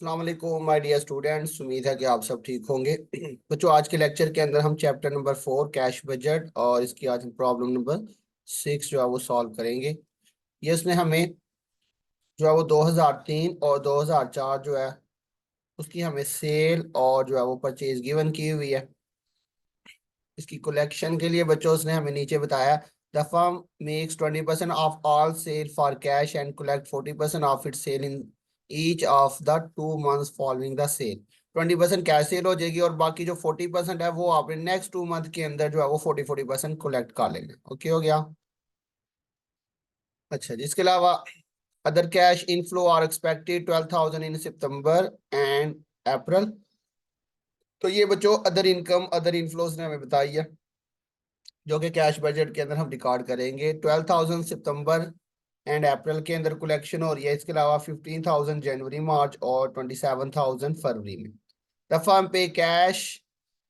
अस्सलाम वालेकुम my dear students. उम्मीद है कि आप सब ठीक होंगे। बच्चों, आज के लेक्चर के अंदर हम चैप्टर नंबर 4 कैश बजट और इसकी आज हम प्रॉब्लम नंबर 6 जो है वो सॉल्व करेंगे। ये इसमें हमें जो है वो 2003 और 2004 जो है उसकी हमें सेल और जो है वो परचेज गिवन की हुई है। इसकी कलेक्शन के लिए बच्चों उसने हमें नीचे बताया the firm makes 20% of all sale for cash and collect 40% of it sale in each of the 2 months following the sale. 20% cash sale हो जाएगी और बाकी जो 40% है वो आपने नेक्स्ट 2 मंथ के अंदर जो है वो 40% कलेक्ट कर लेना। ओके हो गया। अच्छा जी, इसके अलावा other cash inflow are expected 12,000 in September and April. तो ये बच्चों अदर इनकम अदर इनफ्लोज ने हमें बताई है जो कि कैश बजट के अंदर हम रिकॉर्ड करेंगे। 12,000 सितंबर एंड अप्रैल के अंदर कलेक्शन हो रही है। इसके अलावा 15,000 जनवरी मार्च और 27,000 फरवरी में। द फर्म पे cash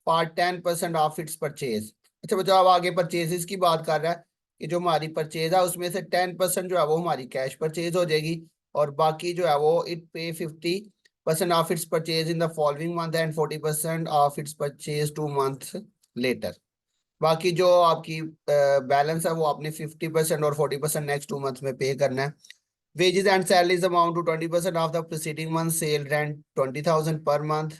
for 10% of its purchase. अच्छा बच्चों, अब आगे परचेजेस की बात कर रहा है कि जो हमारी परचेज है उसमें से 10% जो है वो हमारी कैश परचेज हो जाएगी और बाकी जो है वो इट पे 50% of its purchase in the following month and 40% of its purchase 2 month later. बाकी जो आपकी बैलेंस है वो आपने 50% और 40% नेक्स्ट 2 मंथ में पे करना है। Wages and salaries amount to 20% of the preceding month sale rent 20,000 per month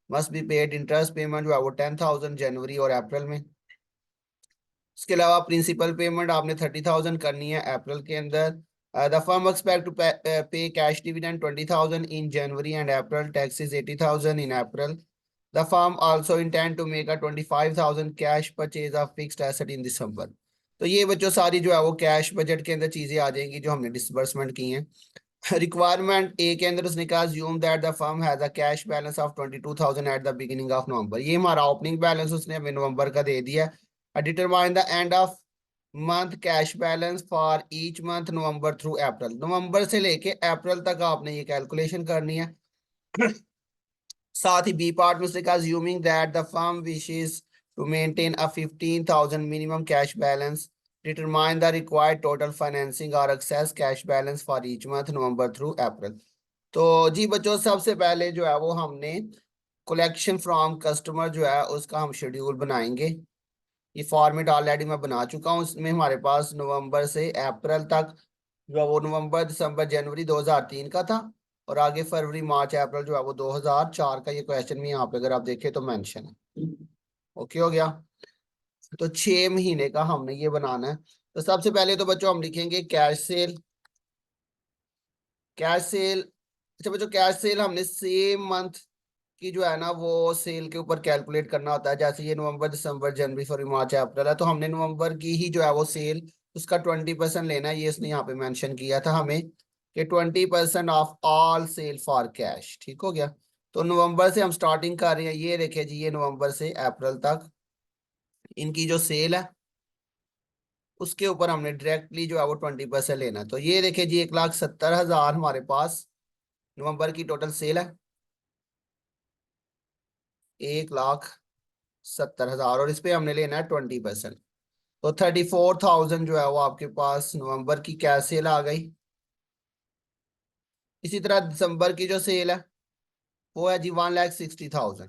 must be paid. Interest payment जो है वो 10,000 जनवरी और अप्रैल में। इसके अलावा प्रिंसिपल पेमेंट आपने 30,000 करनी है अप्रैल के अंदर। द फर्म एक्सपेक्ट टू पे cash dividend 20,000 in January and April. Taxes 80,000 in April. The firm also intend to make a 25,000 cash purchase of fixed asset in December। तो ये बच्चों सारी जो है वो कैश बजट के अंदर चीजें आ जाएंगी जो हमने डिसबर्समेंट की हैं। रिक्वायरमेंट ए के अंदर उसने कहा assume that the firm has a cash balance of 22,000 at the beginning of November। ये हमारा ओपनिंग बैलेंस उसने हमें नवंबर का दे दिया। Determine the end of month cash balance for each month November through April. नवंबर से लेके अप्रैल तक आपने ये कैलकुलेशन करनी है। साथ ही बी पार्ट में उसने कहा assuming that the firm wishes to maintain a 15,000 minimum cash balance, determine the required total financing or excess cash balance for each month November through April। तो जी बच्चों, सबसे पहले जो है वो हमने कलेक्शन फ्रॉम कस्टमर जो है उसका हम शेड्यूल बनाएंगे। ये फॉर्मेट ऑलरेडी मैं बना चुका हूँ। इसमें हमारे पास नवंबर से अप्रैल तक जो है वो नवंबर दिसंबर जनवरी 2003 का था और आगे फरवरी मार्च अप्रैल जो है वो 2004 का। ये क्वेश्चन भी यहाँ पे अगर आप देखें तो मेंशन है। ओके हो गया। तो 6 महीने का हमने ये बनाना है। तो सबसे पहले तो बच्चों हम लिखेंगे कैश सेल। कैश सेल, अच्छा बच्चों, कैश सेल हमने सेम मंथ की जो है ना वो सेल के ऊपर कैलकुलेट करना होता है। जैसे ये नवंबर दिसंबर जनवरी फरवरी मार्च अप्रैल है तो हमने नवंबर की ही जो है वो सेल उसका 20% लेना है। ये इसने यहाँ पे मेंशन किया था हमें कि 20% of all sale for cash. ठीक हो गया। तो नवंबर से हम स्टार्टिंग कर रहे हैं। ये देखिए जी, ये नवंबर से अप्रैल तक इनकी जो सेल है उसके ऊपर हमने डायरेक्टली जो है वो 20% लेना है। तो ये देखिए जी, 1,70,000 हमारे पास नवंबर की टोटल सेल है। 1,70,000 और इस पे हमने लेना है 20%। तो 34,000 जो है वो आपके पास नवंबर की कैश सेल आ गई। इसी तरह दिसंबर की जो सेल है वो है जी 1,60,000।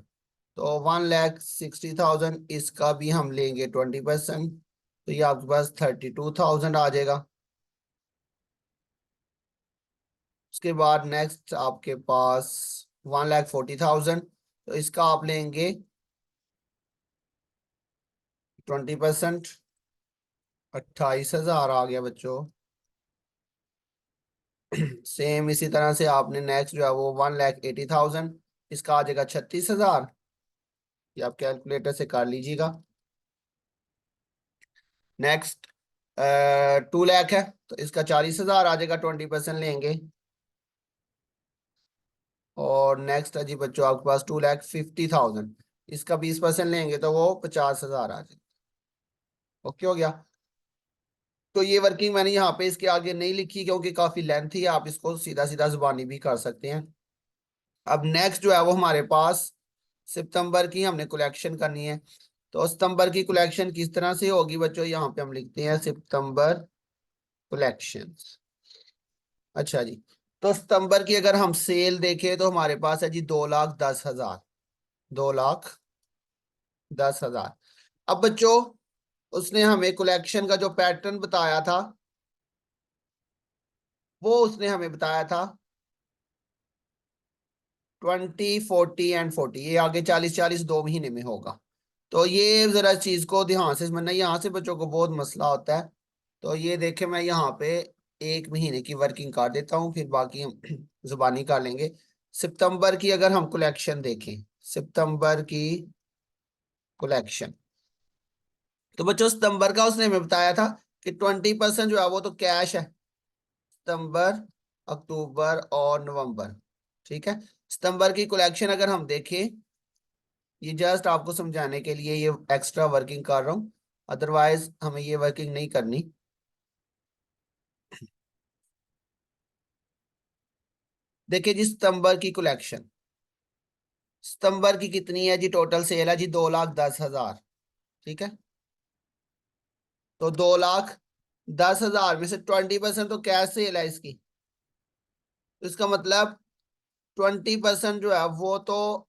तो 1,60,000 इसका भी हम लेंगे 20%। तो ये आपके पास 32,000 आ जाएगा। उसके बाद नेक्स्ट आपके पास 1,40,000। तो इसका आप लेंगे 20%। 28,000 आ गया बच्चों। सेम इसी तरह से आपने नेक्स्ट जो है वो 1,80,000, इसका आ जाएगा 36,000। ये आप कैलकुलेटर से कर लीजिएगा। नेक्स्ट 2 लाख है तो इसका 40,000 आ जाएगा, 20% लेंगे। और नेक्स्ट है जी बच्चों आपके पास 2,50,000, इसका 20% लेंगे तो वो 50,000 आ जाएगा। ओके हो गया। तो ये वर्किंग मैंने यहाँ पे इसके आगे नहीं लिखी क्योंकि काफी लेंथी है, आप इसको सीधा सीधा जुबानी भी कर सकते हैं। अब नेक्स्ट जो है वो हमारे पास सितंबर की हमने कलेक्शन करनी है। तो सितंबर की कलेक्शन किस तरह से होगी बच्चों, यहाँ पे हम लिखते हैं सितंबर कलेक्शन। अच्छा जी, तो सितंबर की अगर हम सेल देखें तो हमारे पास है जी 2,10,000, 2,10,000। अब बच्चों उसने हमें कलेक्शन का जो पैटर्न बताया था वो उसने हमें बताया था 20, 40 एंड 40, ये आगे 40, 40 2 महीने में होगा। तो ये जरा चीज को ध्यान से समझना, यहाँ से बच्चों को बहुत मसला होता है। तो ये देखे मैं यहाँ पे 1 महीने की वर्किंग कर देता हूँ, फिर बाकी हम जुबानी कर लेंगे। सितंबर की अगर हम कलेक्शन देखें, सितंबर की कलेक्शन, तो बच्चों सितंबर का उसने हमें बताया था कि 20% जो है वो तो कैश है, सितंबर, अक्टूबर और नवंबर। ठीक है, सितंबर की कलेक्शन अगर हम देखें, ये जस्ट आपको समझाने के लिए ये एक्स्ट्रा वर्किंग कर रहा हूँ, अदरवाइज हमें ये वर्किंग नहीं करनी। देखिए जी सितंबर की कलेक्शन, सितंबर की कितनी है जी, टोटल सेल है जी 2,10,000। ठीक है, तो 2,10,000 में से 20% तो कैश सेल है इसकी, तो इसका मतलब 20% जो है वो तो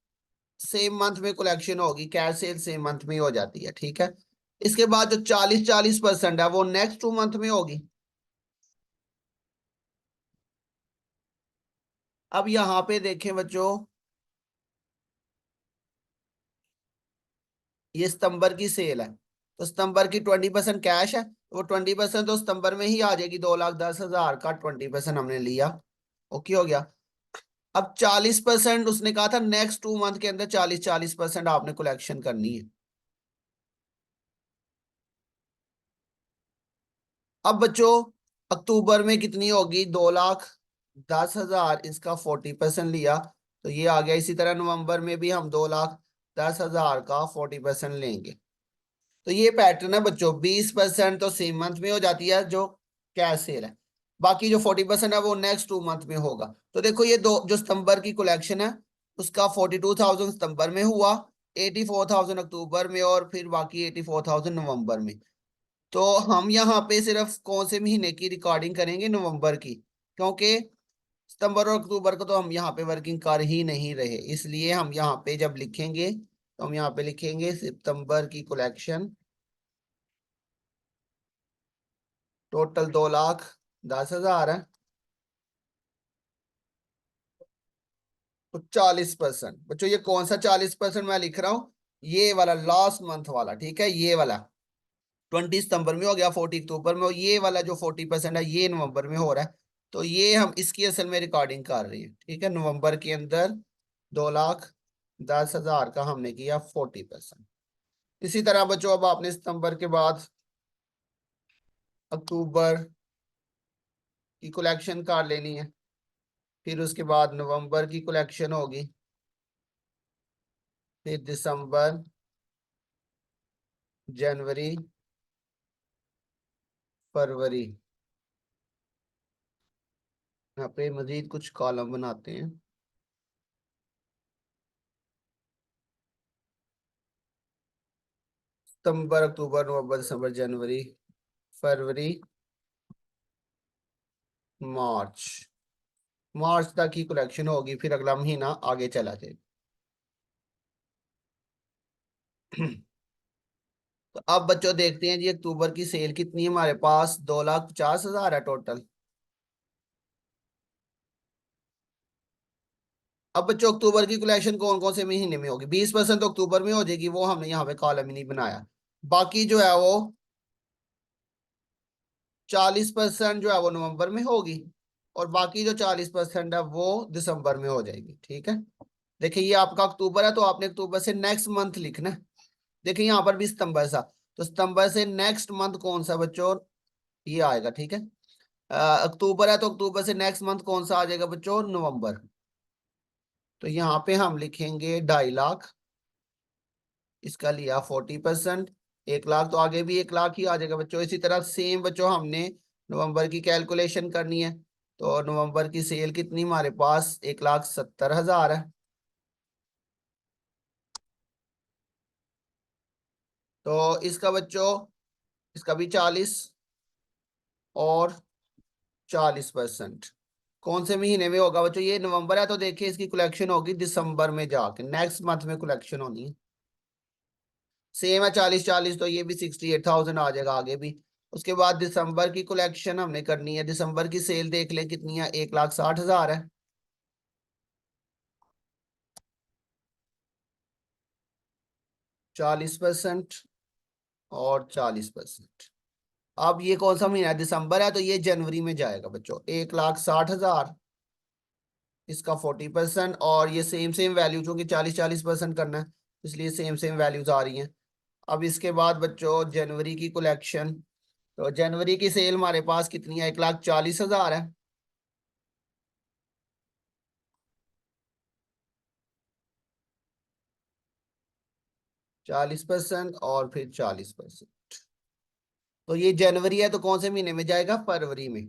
सेम मंथ में कलेक्शन होगी, कैश सेल सेम मंथ में ही हो जाती है। ठीक है, इसके बाद जो 40-40% है वो नेक्स्ट 2 मंथ में होगी। अब यहाँ पे देखें बच्चों, ये सितंबर की सेल है, तो सितंबर की 20% कैश है, तो वो 20% तो सितंबर में ही आ जाएगी, 2,10,000 का 20% हमने लिया। ओके हो गया। अब 40% उसने कहा था नेक्स्ट 2 मंथ के अंदर 40-40% आपने कलेक्शन करनी है। अब बच्चों अक्टूबर में कितनी होगी, 2,10,000, इसका 40% लिया, तो ये आ गया। इसी तरह नवंबर में भी हम 2,10,000 का 40% लेंगे। तो ये पैटर्न है बच्चों, 20% तो सेम मंथ में हो जाती है जो कैश सेल है, बाकी जो 40% है वो नेक्स्ट 2 मंथ में होगा। तो देखो ये दो जो सितंबर की कलेक्शन है उसका 42,000 सितंबर में हुआ, 84,000 अक्टूबर में, और फिर बाकी 84,000 नवंबर में। तो हम यहाँ पे सिर्फ कौन से महीने की रिकॉर्डिंग करेंगे, नवंबर की, क्योंकि सितंबर और अक्टूबर को तो हम यहाँ पे वर्किंग कर ही नहीं रहे, इसलिए हम यहाँ पे जब लिखेंगे तो हम यहाँ पे लिखेंगे सितंबर की कलेक्शन टोटल 2,10,000 है, तो 40%। बच्चों ये कौन सा 40% मैं लिख रहा हूँ, ये वाला लास्ट मंथ वाला। ठीक है, ये वाला 20 सितंबर में हो गया, 40 अक्टूबर में हो, ये वाला जो 40% है ये नवंबर में हो रहा है। तो ये हम इसकी असल में रिकॉर्डिंग कर रहे हैं। ठीक है, नवंबर के अंदर 2,10,000 का हमने किया 40%। इसी तरह बच्चों अब आपने सितंबर के बाद अक्टूबर की कलेक्शन कर लेनी है, फिर उसके बाद नवंबर की कलेक्शन होगी, फिर दिसंबर, जनवरी, फरवरी। यहाँ पे मजीद कुछ कॉलम बनाते हैं, सितंबर, अक्टूबर, नवंबर, दिसंबर, जनवरी, फरवरी, मार्च। मार्च तक की कलेक्शन होगी, फिर अगला महीना आगे चला जाए। तो अब बच्चों देखते हैं जी अक्टूबर की सेल कितनी है, हमारे पास 2,50,000 है टोटल। अब बच्चों अक्टूबर की कलेक्शन कौन कौन से महीने में होगी, 20% तो अक्टूबर में हो जाएगी, वो हमने यहाँ पे कॉलम ही नहीं बनाया। बाकी जो है वो 40% जो है वो नवंबर में होगी, और बाकी जो 40% है वो दिसंबर में हो जाएगी। ठीक है, देखिए ये आपका अक्टूबर है, तो आपने अक्टूबर से नेक्स्ट मंथ लिखना है। देखिए यहाँ पर भी सितंबर सा, तो सितंबर से नेक्स्ट मंथ कौन सा बच्चों, ये आएगा। ठीक है, अक्टूबर है तो अक्टूबर से नेक्स्ट मंथ कौन सा आ जाएगा बच्चों, नवंबर। तो यहाँ पे हम लिखेंगे 2.5 लाख, इसका लिया 40%, 1 लाख, तो आगे भी 1 लाख ही आ जाएगा बच्चों। इसी तरह सेम बच्चों हमने नवंबर की कैलकुलेशन करनी है, तो नवंबर की सेल कितनी हमारे पास, 1,70,000 है, तो इसका बच्चों, इसका भी 40 और 40%, कौन से महीने में होगा बच्चों? ये नवंबर है तो देखिए इसकी कलेक्शन होगी दिसंबर में जाके, नेक्स्ट मंथ में कलेक्शन होनी है। सेम है 40-40, तो ये भी 68,000 आ जाएगा आगे भी। उसके बाद दिसंबर की कलेक्शन हमने करनी है। दिसंबर की सेल देख लें कितनी है, 1,60,000 है। 40% और 40%। अब ये कौन सा महीना है? दिसंबर है तो ये जनवरी में जाएगा बच्चों। 1,60,000, इसका 40%, और ये सेम सेम वैल्यू, चूंकि 40-40% करना है इसलिए सेम सेम वैल्यूज आ रही हैं। अब इसके बाद बच्चों जनवरी की कलेक्शन, तो जनवरी की सेल हमारे पास कितनी है? 1,40,000 है। 40% और फिर 40%। तो ये जनवरी है तो कौन से महीने में जाएगा? फरवरी में।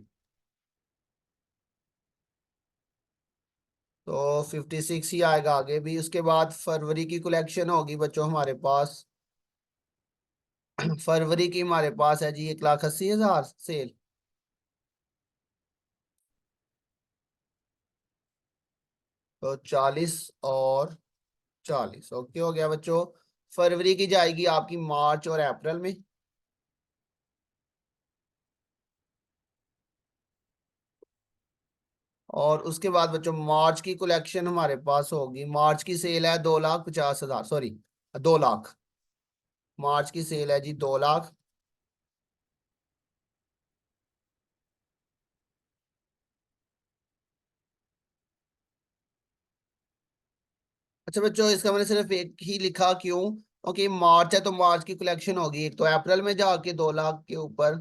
तो 56 ही आएगा आगे भी। उसके बाद फरवरी की कलेक्शन होगी बच्चों हमारे पास। फरवरी की हमारे पास है जी 1,80,000 सेल। तो 40 और 40 ओके हो गया बच्चों। फरवरी की जाएगी आपकी मार्च और अप्रैल में। और उसके बाद बच्चों मार्च की कलेक्शन हमारे पास होगी। मार्च की सेल है 2,50,000, सॉरी 2 लाख। मार्च की सेल है जी 2 लाख। अच्छा बच्चों, इसका मैंने सिर्फ एक ही लिखा, क्यों? क्योंकि मार्च है तो मार्च की कलेक्शन होगी एक तो अप्रैल में जाके 2 लाख के ऊपर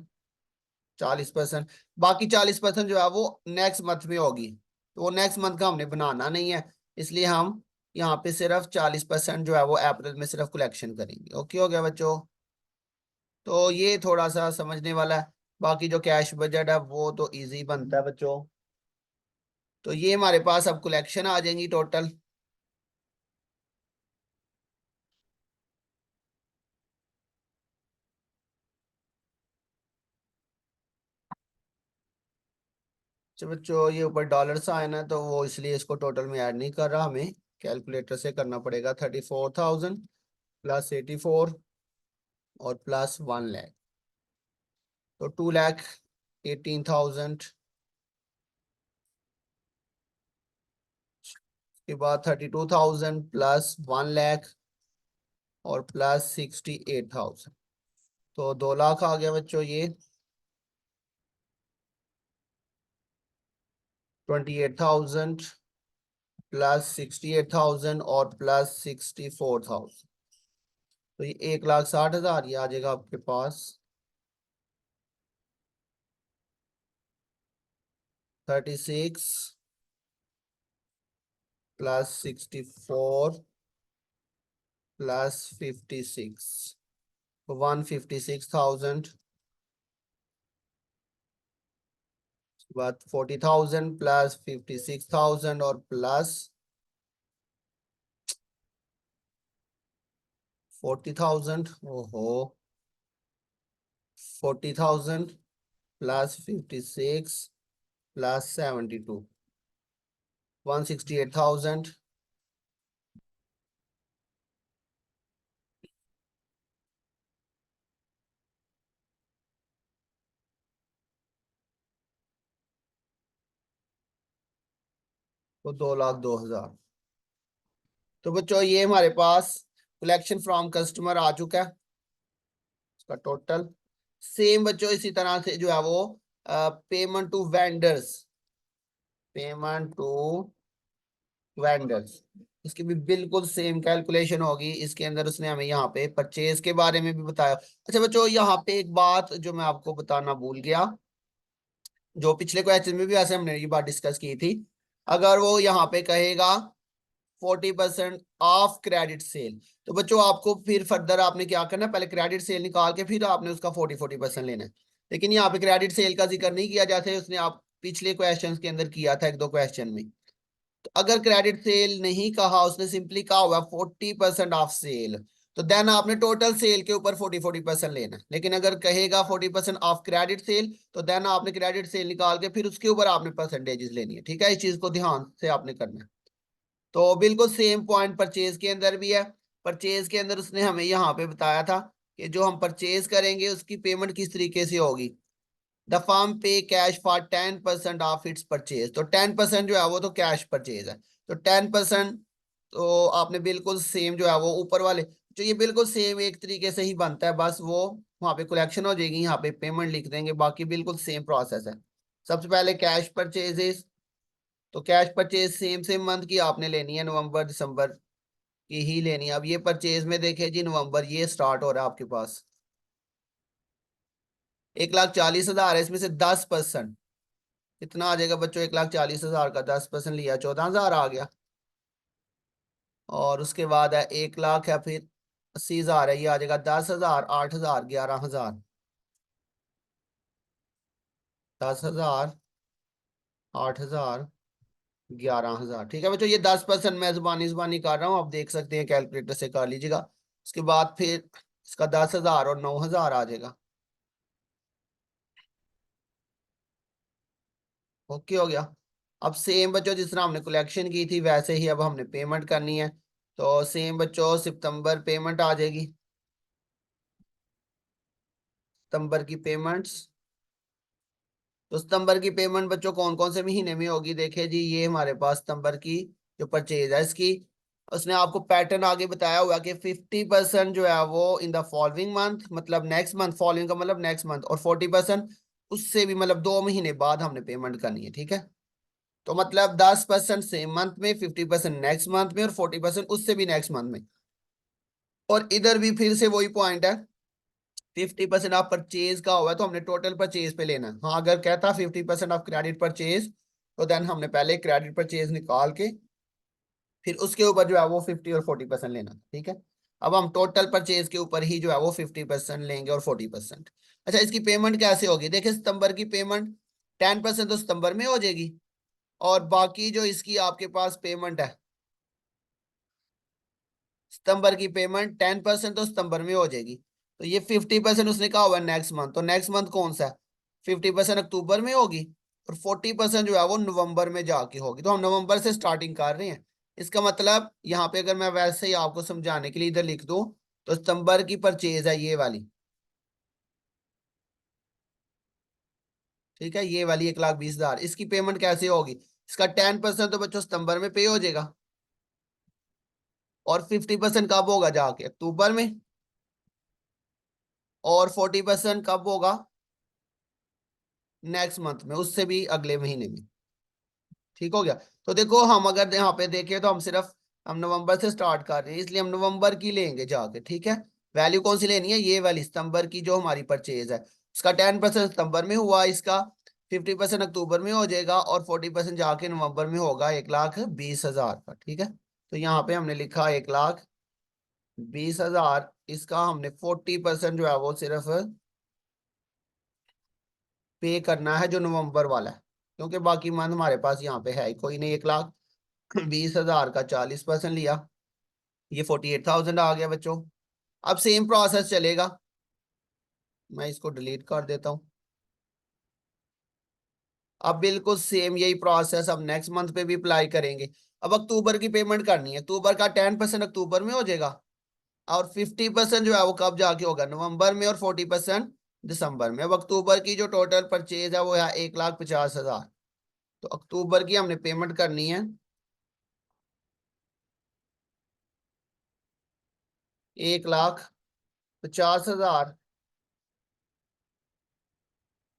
40%। बाकी 40% जो है वो नेक्स्ट मंथ में होगी, तो वो नेक्स्ट मंथ का हमने बनाना नहीं है, इसलिए हम यहाँ पे सिर्फ 40% जो है वो अप्रैल में सिर्फ कलेक्शन करेंगे। ओके हो गया बच्चों। तो ये थोड़ा सा समझने वाला है। बाकी जो कैश बजट है वो तो इजी बनता है बच्चों। तो ये हमारे पास अब कलेक्शन आ जाएंगी टोटल। तो बच्चों ये ऊपर डॉलर सा आया ना, तो वो इसलिए इसको टोटल में ऐड नहीं कर रहा, हमें कैलकुलेटर से करना पड़ेगा। 34,000 प्लस 84 और प्लस 1 लाख, तो 2,18,000 के बाद 32,000 प्लस 1 लाख और प्लस 68,000, तो 2 लाख आ गया बच्चों ये। 28,000 प्लस 68,000 और प्लस 64,000, तो ये 1,60,000 ये आ जाएगा आपके पास। 36 प्लस 64 प्लस 56, 156,000। बाद 40,000 प्लस 56,000 और प्लस 40,000। ओहो, 40,000 प्लस 56 प्लस 72, 168,000। तो 2,02,000। तो बच्चों ये हमारे पास कलेक्शन फ्रॉम कस्टमर आ चुका है, इसका टोटल। सेम बच्चों इसी तरह से जो है वो payment to vendors, payment to vendors, इसकी भी बिल्कुल सेम कैलकुलेशन होगी। इसके अंदर उसने हमें यहाँ पे परचेज के बारे में भी बताया। अच्छा बच्चों, यहाँ पे एक बात जो मैं आपको बताना भूल गया, जो पिछले क्वेश्चन में भी ऐसे हमने ये बात डिस्कस की थी। अगर वो यहाँ पे कहेगा 40% ऑफ क्रेडिट सेल, तो बच्चों आपको फिर फर्दर आपने क्या करना है, पहले क्रेडिट सेल निकाल के फिर आपने उसका 40% लेना है। लेकिन यहाँ पे क्रेडिट सेल का जिक्र नहीं किया जाता, उसने आप पिछले क्वेश्चन के अंदर किया था एक दो क्वेश्चन में। तो अगर क्रेडिट सेल नहीं कहा, उसने सिंपली कहा हुआ 40% ऑफ सेल, तो देन आपने टोटल सेल के ऊपर 40% लेना है। लेकिन अगर कहेगा 40% ऑफ क्रेडिट सेल, तो देन आपने क्रेडिट सेल निकाल के फिर उसके ऊपर आपने परसेंटेजेस लेनी है। ठीक है, इस चीज को ध्यान से आपने करना है। तो बिल्कुल सेम पॉइंट परचेज के अंदर भी है। परचेज के अंदर उसने हमें यहाँ पे बताया था कि जो हम परचेज करेंगे उसकी पेमेंट किस तरीके से होगी। द फर्म पे cash for 10% of its purchase. तो 10% जो है वो तो कैश परचेज है, तो 10% तो आपने बिल्कुल सेम जो है वो ऊपर वाले, जो ये बिल्कुल सेम एक तरीके से ही बनता है, बस वो वहां पे कलेक्शन हो जाएगी, यहाँ पे पेमेंट लिख देंगे, बाकी बिल्कुल सेम प्रोसेस है। सबसे पहले कैश परचेजेस, तो cash purchase same same month की आपने लेनी है, नवंबर दिसंबर की ही लेनी है। अब ये परचेज में देखे जी, नवंबर ये स्टार्ट हो रहा है आपके पास, 1,40,000 है, इसमें से 10% कितना आ जाएगा बच्चों, 1,40,000 का 10% लिया, 14,000 आ गया। और उसके बाद है 1 लाख है, फिर 80,000 है, ये आ जाएगा 10,000, 8,000, 11,000, 10,000, 8,000, 11,000। ठीक है बच्चों, ये 10% मैं जुबानी जुबानी कर रहा हूँ, आप देख सकते हैं, कैलकुलेटर से कर लीजिएगा। उसके बाद फिर इसका 10,000 और 9,000 आ जाएगा। ओके हो गया। अब सेम बच्चों जिस तरह हमने कलेक्शन की थी वैसे ही अब हमने पेमेंट करनी है। तो सेम बच्चों सितंबर पेमेंट आ जाएगी, सितंबर की पेमेंट्स। तो सितंबर की पेमेंट बच्चों कौन कौन से महीने में होगी, देखिए जी, ये हमारे पास सितंबर की जो परचेज है इसकी, उसने आपको पैटर्न आगे बताया हुआ कि 50% जो है वो इन द फॉलोइंग मंथ, मतलब नेक्स्ट मंथ, फॉलोइंग का मतलब नेक्स्ट मंथ, और 40% उससे भी मतलब 2 महीने बाद हमने पेमेंट करनी है। ठीक है, तो मतलब 10% सेम मंथ में, 50% नेक्स्ट मंथ में, और 40% उससे भी नेक्स्ट मंथ में। और इधर भी फिर से वही पॉइंट है, 50% ऑफ परचेज का हुआ है तो हमने टोटल परचेज पे लेना है। हाँ, अगर कहता 50% ऑफ क्रेडिट परचेज, तो देन हमने पहले क्रेडिट परचेज निकाल के फिर उसके ऊपर जो है वो 50 और 40% लेना था। ठीक है, अब हम टोटल परचेज के ऊपर ही जो है वो 50% लेंगे और 40%। अच्छा, इसकी पेमेंट कैसे होगी, देखिए सितंबर की पेमेंट 10% तो सितंबर में हो जाएगी, और बाकी जो इसकी आपके पास पेमेंट है, सितंबर की पेमेंट 10% तो सितंबर में हो जाएगी। तो ये 50% उसने कहा हुआ है नेक्स्ट मंथ, तो नेक्स्ट मंथ कौन सा है, 50% अक्टूबर में होगी, और 40% जो है वो नवंबर में जाके होगी। तो हम नवंबर से स्टार्टिंग कर रहे हैं। इसका मतलब यहाँ पे अगर मैं वैसे ही आपको समझाने के लिए इधर लिख दूं, तो सितंबर की परचेज है ये वाली। ठीक है, ये वाली 1,20,000, इसकी पेमेंट कैसे होगी, इसका 10% तो बच्चों सितंबर में पे हो जाएगा, और 50% कब होगा जाके अक्टूबर में, और 40% कब होगा नेक्स्ट मंथ में, उससे भी अगले महीने में। ठीक हो गया। तो देखो हम अगर यहाँ पे देखें तो हम सिर्फ हम नवंबर से स्टार्ट कर रहे हैं, इसलिए हम नवंबर की लेंगे जाके। ठीक है, वैल्यू कौन सी लेनी है, ये वाली सितंबर की जो हमारी परचेज है, उसका 10% सितंबर में हुआ, इसका 50% अक्टूबर में हो जाएगा, और 40% जाके नवंबर में होगा 1,20,000 का। ठीक है, तो यहाँ पे हमने लिखा 1,20,000, इसका हमने 40% जो है वो सिर्फ पे करना है, जो नवंबर वाला है, क्योंकि बाकी मंथ हमारे पास यहाँ पे है ही कोई नहीं। 1,20,000 का 40% लिया, ये 48,000 आ गया बच्चों। अब सेम प्रोसेस चलेगा, मैं इसको डिलीट कर देता हूँ। अब बिल्कुल सेम यही प्रोसेस अब नेक्स्ट मंथ पे भी अप्लाई करेंगे। अब अक्टूबर की पेमेंट करनी है, अक्टूबर का 10% अक्टूबर में हो जाएगा, और 50% जो है वो कब जाके होगा नवंबर में, और 40% दिसंबर में। अब अक्टूबर की जो टोटल परचेज है वो है 1,50,000, तो अक्टूबर की हमने पेमेंट करनी है 1,50,000।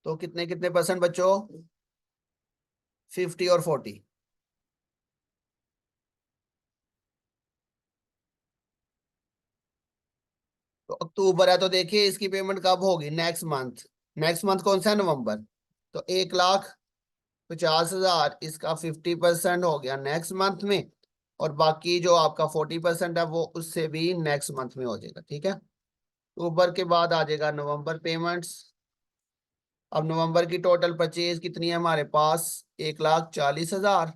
तो कितने कितने परसेंट बच्चों, 50 और 40। तो अक्टूबर है, तो देखिए इसकी पेमेंट कब होगी, नेक्स्ट मंथ। नेक्स्ट मंथ कौन सा है, नवंबर। तो 1,50,000, इसका 50% हो गया नेक्स्ट मंथ में, और बाकी जो आपका 40% है वो उससे भी नेक्स्ट मंथ में हो जाएगा। ठीक है, अक्टूबर के बाद आ जाएगा नवंबर पेमेंट्स। अब नवंबर की टोटल परचेज कितनी है हमारे पास, 1,40,000,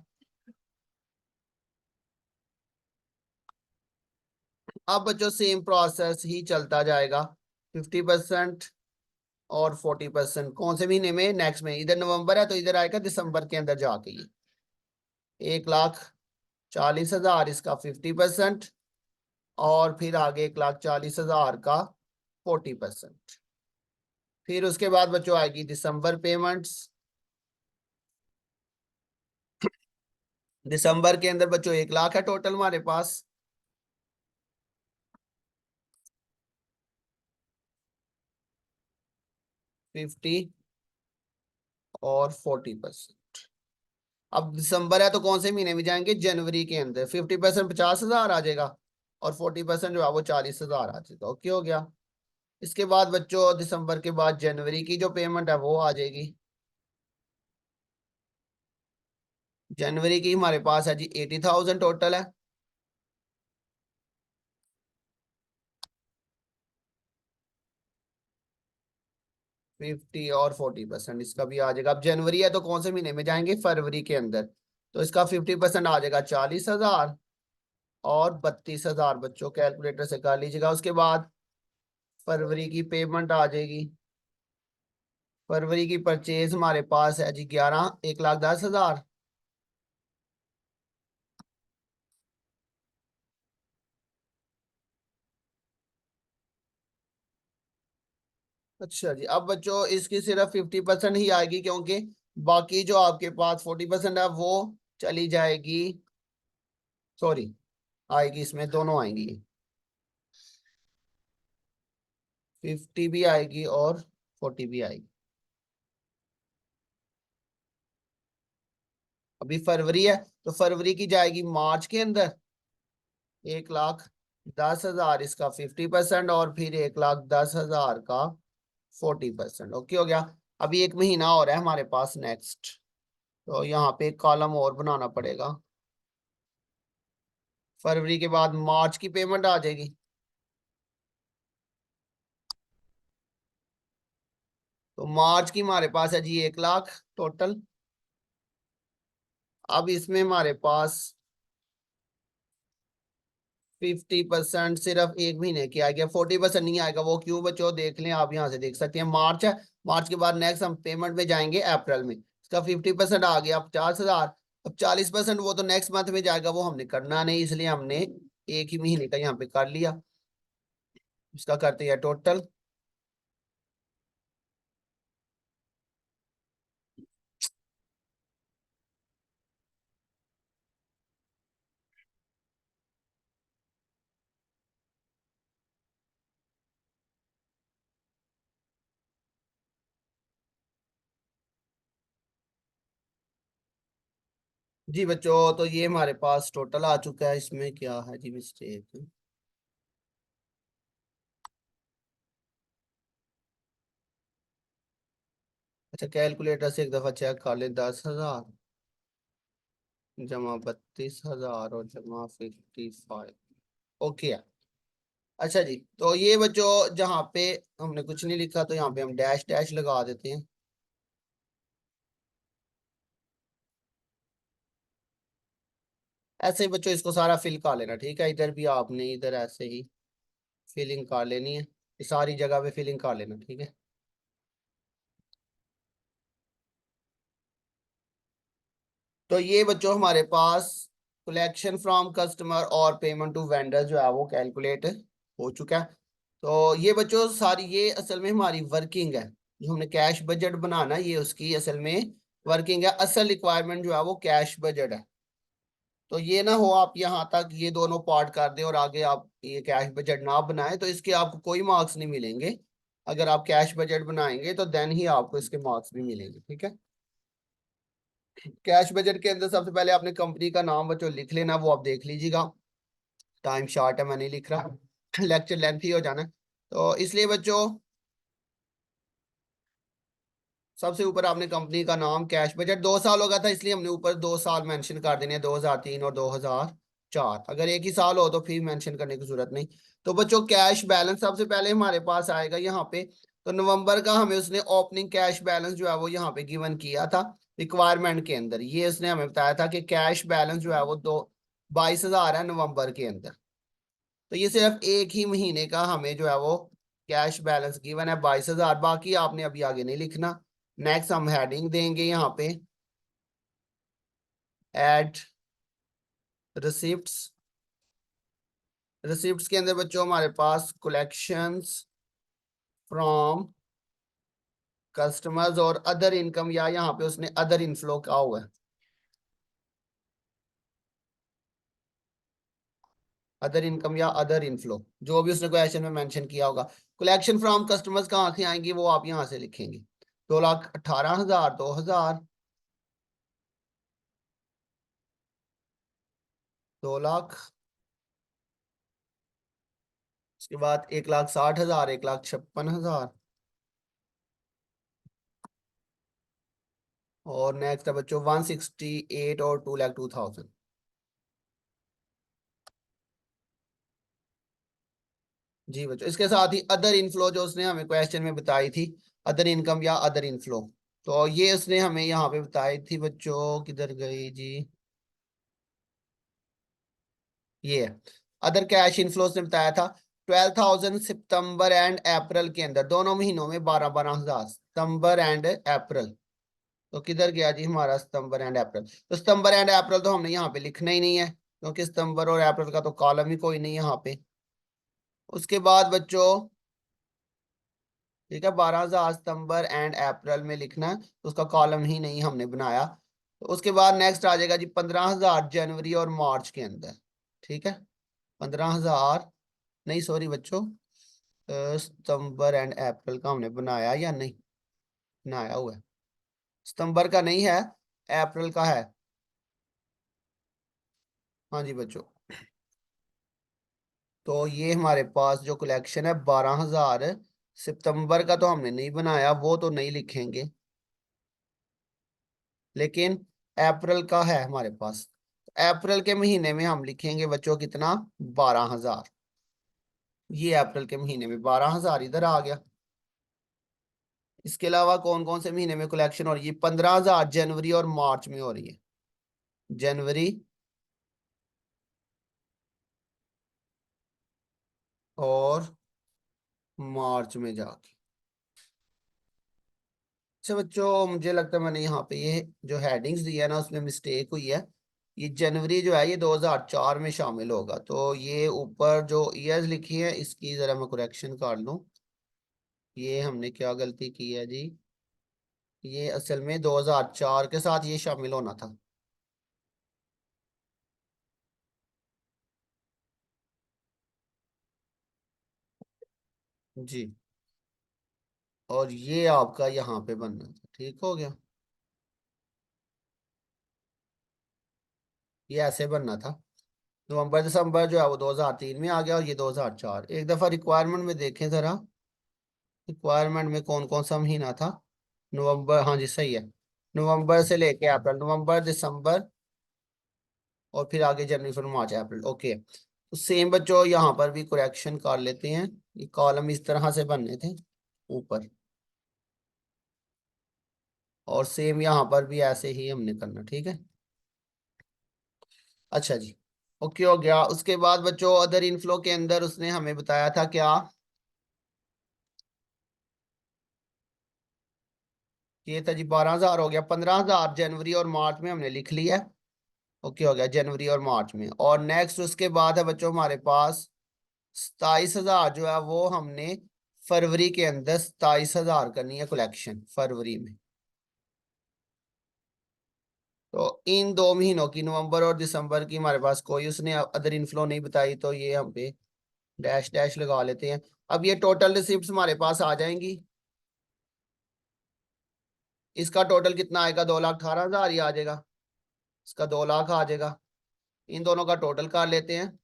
अब बच्चों सेम प्रोसेस ही चलता जाएगा, 50% और 40% कौन से महीने में, नेक्स्ट में, इधर नवंबर है तो इधर आएगा दिसंबर के अंदर जाके ये 1,40,000 इसका 50%, और फिर आगे 1,40,000 का 40%। फिर उसके बाद बच्चों आएगी दिसंबर पेमेंट्स। दिसंबर के अंदर बच्चों 1,00,000 है टोटल हमारे पास। फिफ्टी और 40%। अब दिसंबर है तो कौन से महीने में जाएंगे, जनवरी के अंदर। 50% 50,000 आ जाएगा, और 40% जो है वो 40,000 आ जाएगा। ओके हो गया। इसके बाद बच्चों दिसंबर के बाद जनवरी की जो पेमेंट है वो आ जाएगी। जनवरी की हमारे पास है जी 80,000 टोटल है। 50 और 40% इसका भी आ जाएगा। अब जनवरी है तो कौन से महीने में जाएंगे, फरवरी के अंदर। तो इसका 50% आ जाएगा 40,000 और 32,000। बच्चों कैलकुलेटर से कर लीजिएगा। उसके बाद फरवरी की पेमेंट आ जाएगी। फरवरी की परचेज हमारे पास है जी 1,10,000। अच्छा जी, अब बच्चों इसकी सिर्फ 50% ही आएगी, क्योंकि बाकी जो आपके पास 40% है वो चली जाएगी, सॉरी, आएगी, इसमें दोनों आएंगी, 50 भी आएगी और 40 भी आएगी। अभी फरवरी है तो फरवरी की जाएगी मार्च के अंदर 1,10,000 इसका 50%, और फिर 1,10,000 का 40%। ओके हो गया। अभी एक महीना और है हमारे पास नेक्स्ट, तो यहाँ पे एक कॉलम और बनाना पड़ेगा। फरवरी के बाद मार्च की पेमेंट आ जाएगी। तो मार्च की हमारे पास है जी 1,00,000 टोटल। अब इसमें हमारे पास 50% सिर्फ एक महीने की आएगी, 40% नहीं आएगा। वो क्यों बच्चों, देख लें आप, यहाँ से देख सकते हैं। मार्च है, मार्च के बाद नेक्स्ट हम पेमेंट में जाएंगे अप्रैल में। इसका 50% आ गया 50,000। अब 40% वो तो नेक्स्ट मंथ में जाएगा, वो हमने करना नहीं, इसलिए हमने एक ही महीने का यहाँ पे कर लिया। इसका करते हैं टोटल। जी बच्चों, तो ये हमारे पास टोटल आ चुका है। इसमें क्या है जी, मिस्टेक। अच्छा, कैलकुलेटर से एक दफा चेक कर ले। 10,000 जमा 32,000 और जमा 55। ओके। अच्छा जी, तो ये बच्चों जहाँ पे हमने कुछ नहीं लिखा, तो यहाँ पे हम डैश डैश लगा देते हैं। ऐसे ही बच्चों इसको सारा फिल कर लेना, ठीक है। इधर भी आपने इधर ऐसे ही फिलिंग कर लेनी है, ये सारी जगह पे फिलिंग कर लेना, ठीक है। तो ये बच्चों हमारे पास कलेक्शन फ्रॉम कस्टमर और पेमेंट टू वेंडर जो है वो कैलकुलेट हो चुका है। तो ये बच्चों सारी, ये असल में हमारी वर्किंग है। जो हमने कैश बजट बनाना, ये उसकी असल में वर्किंग है। असल रिक्वायरमेंट जो है वो कैश बजट है। तो ये ना हो आप यहाँ तक ये दोनों पार्ट कर दे और आगे आप ये कैश बजट ना बनाए, तो इसके आपको कोई मार्क्स नहीं मिलेंगे। अगर आप कैश बजट बनाएंगे तो देन ही आपको इसके मार्क्स भी मिलेंगे, ठीक है। कैश बजट के अंदर सबसे पहले आपने कंपनी का नाम बच्चों लिख लेना, वो आप देख लीजिएगा। टाइम शॉर्ट है, मैं नहीं लिख रहा, लेक्चर लेंथी हो जाना है। तो इसलिए बच्चों सबसे ऊपर आपने कंपनी का नाम, कैश बजट 2 साल होगा था, इसलिए हमने ऊपर 2 साल मेंशन कर देने हैं, 2003 और 2004। अगर एक ही साल हो तो फिर मेंशन करने की जरूरत नहीं। तो बच्चों कैश बैलेंस सबसे पहले हमारे पास आएगा यहाँ पे। तो नवंबर का हमें उसने ओपनिंग कैश बैलेंस जो है वो यहाँ पे गिवन किया था रिक्वायरमेंट के अंदर। ये उसने हमें बताया था कि कैश बैलेंस जो है वो 22,000 है नवंबर के अंदर। तो ये सिर्फ एक ही महीने का हमें जो है वो कैश बैलेंस गिवन है 22,000, बाकी आपने अभी आगे नहीं लिखना। नेक्स्ट हम हेडिंग देंगे यहाँ पे एड रिसिप्ट्स। रिसिप्ट्स के अंदर बच्चों हमारे पास कलेक्शंस फ्रॉम कस्टमर्स और अदर इनकम, या यहाँ पे उसने अदर इनफ्लो कहा हुआ है, अदर इनकम या अदर इनफ्लो, जो भी उसने क्वेश्चन में मेंशन किया होगा। कलेक्शन फ्रॉम कस्टमर्स कहाँ से आएंगी वो आप यहाँ से लिखेंगे। 2,18,000, 2,000, 2 लाख, उसके बाद 1,60,000, 1,56,000, और नेक्स्ट है बच्चों 168 और 2,02,000। जी बच्चों, इसके साथ ही अदर इनफ्लो जो उसने हमें क्वेश्चन में बताई थी, अदर इनकम या अदर इनफ्लो, तो ये उसने हमें यहाँ पे बताई थी बच्चों, किधर गई जी, ये अदर कैश इनफ्लोस ने बताया था 12,000 सितंबर एंड अप्रैल के अंदर, दोनों महीनों में 12,000, सितंबर एंड अप्रैल। तो किधर गया जी हमारा सितंबर एंड अप्रैल, तो सितंबर एंड अप्रैल तो हमने यहाँ पे लिखना ही नहीं है, क्योंकि सितंबर और अप्रैल का तो कॉलम ही कोई नहीं यहाँ पे। उसके बाद बच्चों, ठीक है, 12,000 सितंबर एंड अप्रैल में लिखना है, तो उसका कॉलम ही नहीं हमने बनाया। तो उसके बाद नेक्स्ट आ जाएगा जी 15,000 जनवरी और मार्च के अंदर, ठीक है, 15,000, नहीं सॉरी बच्चों, सितंबर एंड अप्रैल का हमने बनाया या नहीं, बनाया हुआ है, सितंबर का नहीं है, अप्रैल का है। हाँ जी बच्चों, तो ये हमारे पास जो कलेक्शन है 12,000, सितंबर का तो हमने नहीं बनाया, वो तो नहीं लिखेंगे, लेकिन अप्रैल का है हमारे पास। अप्रैल के महीने में हम लिखेंगे बच्चों कितना, 12,000। ये अप्रैल के महीने में 12,000 इधर आ गया। इसके अलावा कौन कौन से महीने में कलेक्शन हो रही है, 15,000 जनवरी और मार्च में हो रही है, जनवरी और मार्च में जाके। अच्छा बच्चों, मुझे लगता है मैंने यहाँ पे ये जो हेडिंग्स दिया है ना उसमें मिस्टेक हुई है। ये जनवरी जो है ये 2004 में शामिल होगा, तो ये ऊपर जो ईयर्स लिखी है इसकी जरा मैं करेक्शन कर लूँ। ये हमने क्या गलती की है जी, ये असल में 2004 के साथ ये शामिल होना था। जी, और ये आपका यहाँ पे बनना था, ठीक हो गया, ये ऐसे बनना था। नवंबर दिसंबर जो है वो 2003 में आ गया, और ये 2004। एक दफा रिक्वायरमेंट में देखें जरा, रिक्वायरमेंट में कौन कौन सा महीना था। नवंबर, हाँ जी सही है, नवंबर से लेके अप्रैल, नवंबर दिसंबर और फिर आगे जनवरी फरवरी मार्च अप्रैल, ओके। तो सेम बच्चों यहाँ पर भी करेक्शन कर लेते हैं, ये कॉलम इस तरह से बनने थे ऊपर, और सेम यहाँ पर भी ऐसे ही हमने करना, ठीक है। अच्छा जी, ओके हो गया। उसके बाद बच्चों अदर इनफ्लो के अंदर उसने हमें बताया था क्या, ये था जी 12,000 हो गया, 15,000 जनवरी और मार्च में हमने लिख लिया, ओके हो गया, जनवरी और मार्च में। और नेक्स्ट उसके बाद है बच्चों हमारे पास 27,000 जो है वो हमने फरवरी के अंदर 27,000 करनी है कलेक्शन फरवरी में। तो इन दो महीनों की, नवंबर और दिसंबर की, हमारे पास कोई उसने अदर इनफ्लो नहीं बताई, तो ये हम पे डैश डैश लगा लेते हैं। अब ये टोटल रिसिप्ट हमारे पास आ जाएंगी, इसका टोटल कितना आएगा, 2,18,000 ही आ जाएगा, इसका 2 लाख आ जाएगा। इन दोनों का टोटल कर लेते हैं,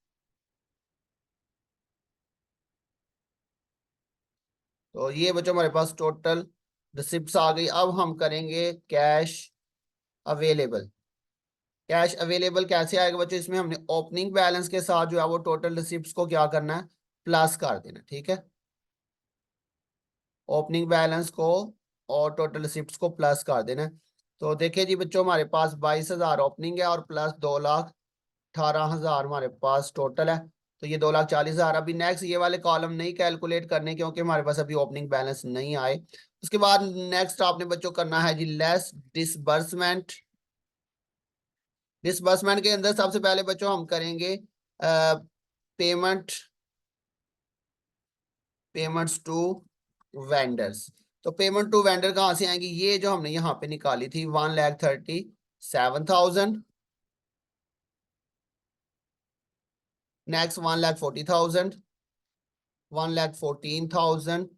तो ये बच्चों हमारे पास टोटल रिसिप्ट्स आ गई। अब हम करेंगे कैश अवेलेबल। कैश अवेलेबल कैसे आएगा बच्चों, इसमें हमने ओपनिंग बैलेंस के साथ जो है वो टोटल रिसिप्ट्स को क्या करना है, प्लस कर देना, ठीक है, ओपनिंग बैलेंस को और टोटल रिसिप्ट्स को प्लस कर देना है। तो देखिए जी बच्चों, हमारे पास 22,000 ओपनिंग है और प्लस 2,18,000 हमारे पास टोटल है। तो ये 2,40,000। अभी नेक्स्ट ये वाले कॉलम नहीं कैलकुलेट करने क्योंकि हमारे पास अभी ओपनिंग बैलेंस नहीं आए। उसके बाद नेक्स्ट आपने बच्चों करना है जी लेस डिसबर्समेंट। डिसबर्समेंट के अंदर सबसे पहले बच्चों हम करेंगे पेमेंट, पेमेंट्स टू वेंडर्स। तो पेमेंट टू वेंडर कहाँ से आएंगी, ये जो हमने यहाँ पे निकाली थी 1,37,000, नेक्स्ट 1,40,000, 1,14,000,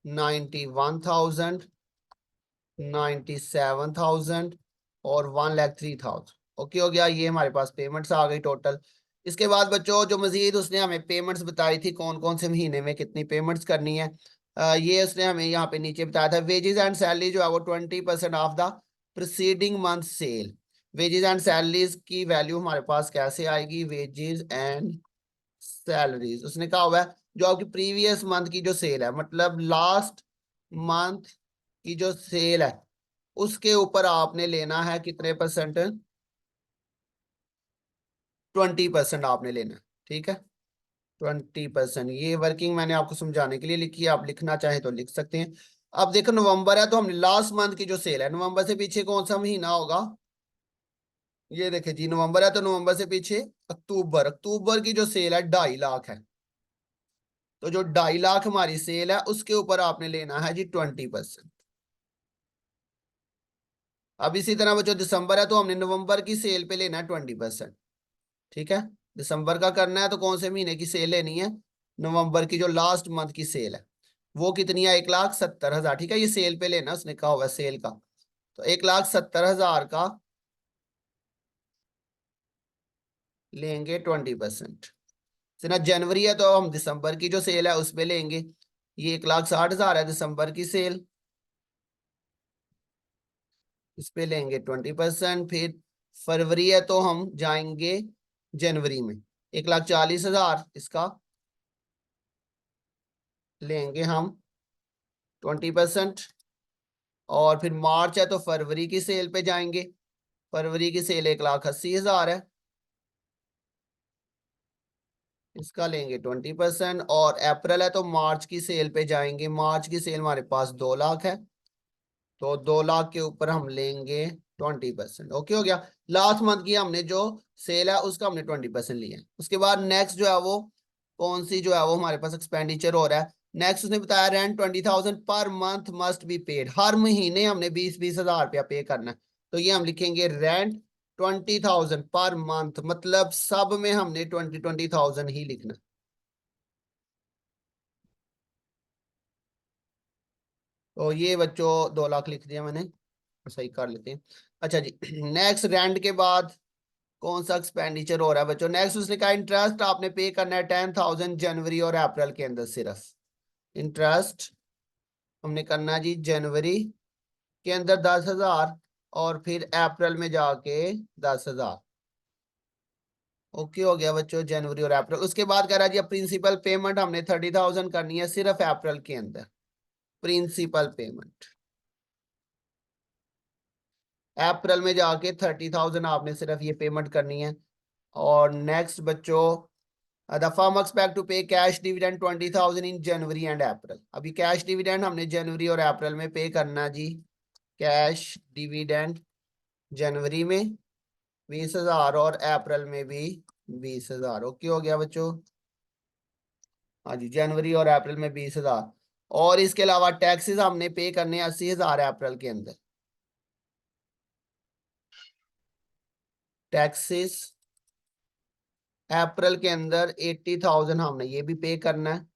91,000, 97,000 और 1,03,000। ओके हो गया, ये हमारे पास पेमेंट्स आ गई टोटल। इसके बाद बच्चों जो मजीद उसने हमें पेमेंट्स बताई थी कौन कौन से महीने में कितनी पेमेंट्स करनी है, ये उसने हमें यहाँ पे नीचे बताया था। वेजेस एंड सैलरी जो है वो 20% of the preceding month sale. Wages and salaries की वैल्यू हमारे पास कैसे आएगी, वेजेस एंड सैलरीज उसने कहा हुआ है जो आपकी प्रीवियस मंथ की जो सेल है, मतलब लास्ट मंथ की जो सेल है उसके ऊपर आपने लेना है कितने परसेंट, 20% आपने लेना है। ठीक है, 20%। ये वर्किंग मैंने आपको समझाने के लिए लिखी है, आप लिखना चाहें तो लिख सकते हैं। अब देखो नवंबर है तो हमने लास्ट मंथ की जो सेल है, नवंबर से पीछे कौन सा महीना होगा, ये देखे जी नवंबर है तो नवंबर से पीछे अक्टूबर। अक्टूबर की जो सेल है 2.5 लाख है, तो जो 2.5 लाख हमारी सेल है उसके ऊपर आपने लेना है जी 20%। अब इसी तरह बच्चों दिसंबर है तो हमने नवंबर की सेल पे लेना है 20%। ठीक है, दिसंबर का करना है तो कौन से महीने की सेल लेनी है, नवंबर की जो लास्ट मंथ की सेल है वो कितनी है, 1,70,000। ठीक है, ये सेल पे लेना उसने कहा हुआ है सेल का, तो 1,70,000 का लेंगे 20%। ना जनवरी है तो हम दिसंबर की जो सेल है उस पे लेंगे, ये 1,60,000 है दिसंबर की सेल, इस पे लेंगे 20%। फिर फरवरी है तो हम जाएंगे जनवरी में, 1,40,000 इसका लेंगे हम 20%। और फिर मार्च है तो फरवरी की सेल पे जाएंगे, फरवरी की सेल 1,80,000 है, इसका लेंगे 20%। और अप्रैल है तो मार्च की सेल पे जाएंगे, मार्च की सेल हमारे पास 2 लाख है, तो 2 लाख के ऊपर हम लेंगे 20%। ओके हो गया, लास्ट मंथ की हमने जो सेल है उसका हमने 20% लिया है। उसके बाद नेक्स्ट जो है वो कौन सी जो है वो हमारे पास एक्सपेंडिचर हो रहा है। नेक्स्ट उसने बताया rent 20,000 per month must be paid, हर महीने हमने 20,000 रुपया पे करना है। तो ये हम लिखेंगे रेंट 20,000 पर मंथ, मतलब सब में हमने 20,000 ही लिखना है। तो ये बच्चों 2 लाख लिख दिया मैंने, सही कर लेते हैं। अच्छा जी नेक्स्ट रेंट के बाद कौन सा एक्सपेंडिचर हो रहा है बच्चों, नेक्स्ट उसने कहा इंटरेस्ट आपने पे करना है 10,000 जनवरी और अप्रैल के अंदर सिर्फ। इंटरेस्ट हमने करना है जी जनवरी के अंदर 10,000 और फिर अप्रैल में जाके 10,000। ओके हो गया बच्चों जनवरी और अप्रैल। उसके बाद कह रहा है जी प्रिंसिपल पेमेंट हमने 30,000 करनी है सिर्फ अप्रैल के अंदर, प्रिंसिपल पेमेंट अप्रैल में जाके 30,000 आपने सिर्फ ये पेमेंट करनी है। और नेक्स्ट बच्चों द फर्म एक्सपेक्ट टू पे cash dividend 20,000 in January and April. अभी कैश डिविडेंड हमने जनवरी और अप्रैल में पे करना जी, कैश डिविडेंड जनवरी में 20,000 और अप्रैल में भी 20,000। ओके हो गया बच्चों, हाँ जी जनवरी और अप्रैल में 20,000। और इसके अलावा टैक्सेस हमने पे करने 80,000 अप्रैल के अंदर, टैक्सेस अप्रैल के अंदर 80,000 हमने ये भी पे करना है।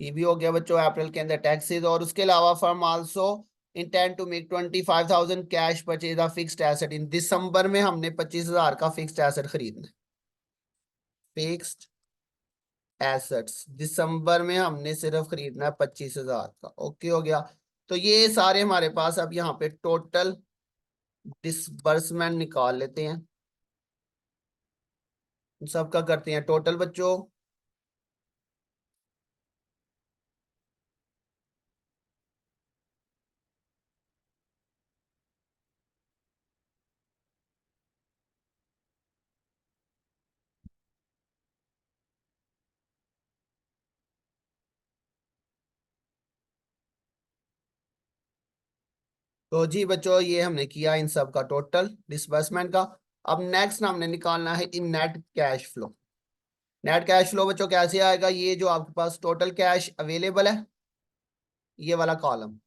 ये भी हो गया बच्चों अप्रैल के अंदर टैक्सेस। और उसके अलावा firm also intend to make 25,000 cash purchase of fixed asset in December में हमने 25,000 का फिक्स्ड एसेट खरीदना है। फिक्स्ड एसेट्स दिसंबर में हमने सिर्फ खरीदना है 25,000 का। ओके हो गया, तो ये सारे हमारे पास अब यहाँ पे टोटल डिसबर्समेंट निकाल लेते हैं, सबका करते हैं टोटल बच्चों। तो जी बच्चों ये हमने किया इन सब का टोटल डिसबर्समेंट का। अब नेक्स्ट हमने निकालना है इन net cash flow. Net cash flow बच्चों कैसे आएगा, ये जो आपके पास टोटल कैश अवेलेबल है ये वाला कॉलम,